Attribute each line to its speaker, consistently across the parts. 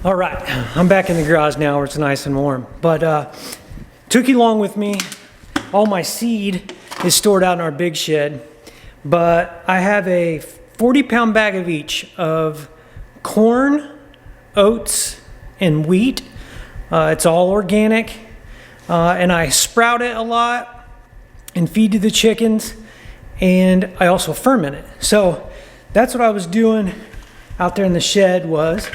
Speaker 1: All right, I'm back in the garage now where it's nice and warm, but took you along with me. All my seed is stored out in our big shed, but I have a 40-pound bag of each of corn, oats, and wheat. It's all organic, and I sprout it a lot and feed to the chickens, and I also ferment it. So that's what I was doing out there in the shed. Was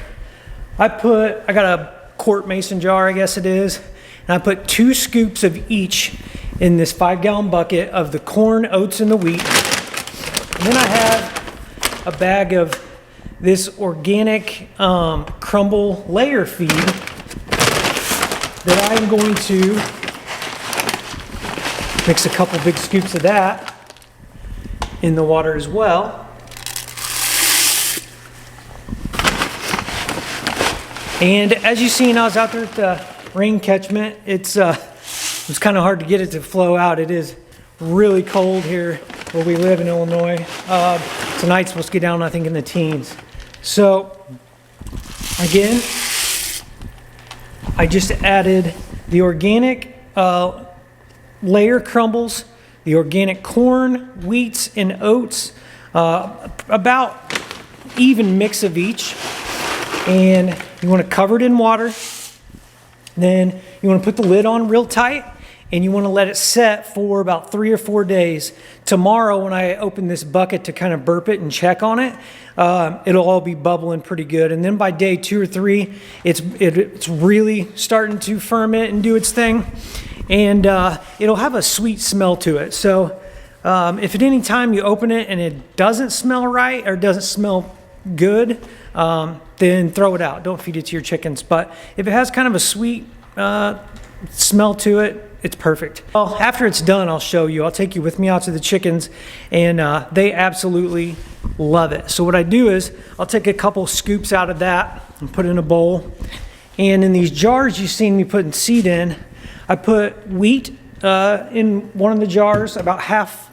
Speaker 1: I got a quart mason jar, I guess it is, and I put 2 scoops of each in this 5-gallon bucket of the corn, oats, and the wheat. And then I have a bag of this organic crumble layer feed that I am going to mix a couple big scoops of that in the water as well. And as you've seen, I was out there at the rain catchment. It was kind of hard to get it to flow out. It is really cold here where we live in Illinois. Tonight's supposed to get down, I think, in the teens. So again, I just added the organic layer crumbles, the organic corn, wheats, and oats, about even mix of each. And you want to cover it in water. Then you want to put the lid on real tight, and you want to let it set for about 3 or 4 days. Tomorrow, when I open this bucket to kind of burp it and check on it, it'll all be bubbling pretty good. And then by day 2 or 3, it's really starting to ferment and do its thing, and it'll have a sweet smell to it. So if at any time you open it and it doesn't smell right or doesn't smell good, then throw it out. Don't feed it to your chickens. But if it has kind of a sweet smell to it, it's perfect. Well, after it's done, I'll show you. I'll take you with me out to the chickens, and they absolutely love it. So what I do is I'll take a couple scoops out of that and put it in a bowl. And in these jars you've seen me putting seed in, I put wheat in one of the jars, about half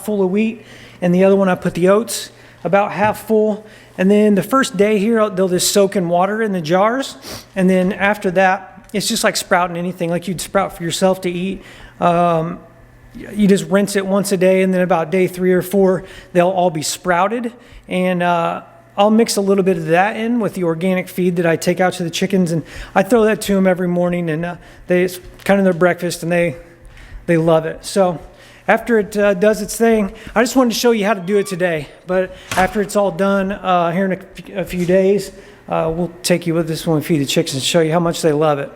Speaker 1: full of wheat, and the other one I put the oats, about half full. And then the first day here, they'll just soak in water in the jars. And then after that, it's just like sprouting anything, like you'd sprout for yourself to eat. You just rinse it once a day, and then about day 3 or 4, they'll all be sprouted. And I'll mix a little bit of that in with the organic feed that I take out to the chickens, and I throw that to them every morning, and it's kind of their breakfast, and they love it. So after it does its thing, I just wanted to show you how to do it today. But after it's all done here in a few days, we'll take you with us when we feed the chickens and show you how much they love it.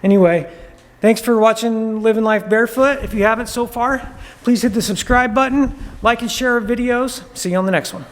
Speaker 1: Anyway, thanks for watching Living Life Barefoot. If you haven't so far, please hit the subscribe button, like and share our videos. See you on the next one.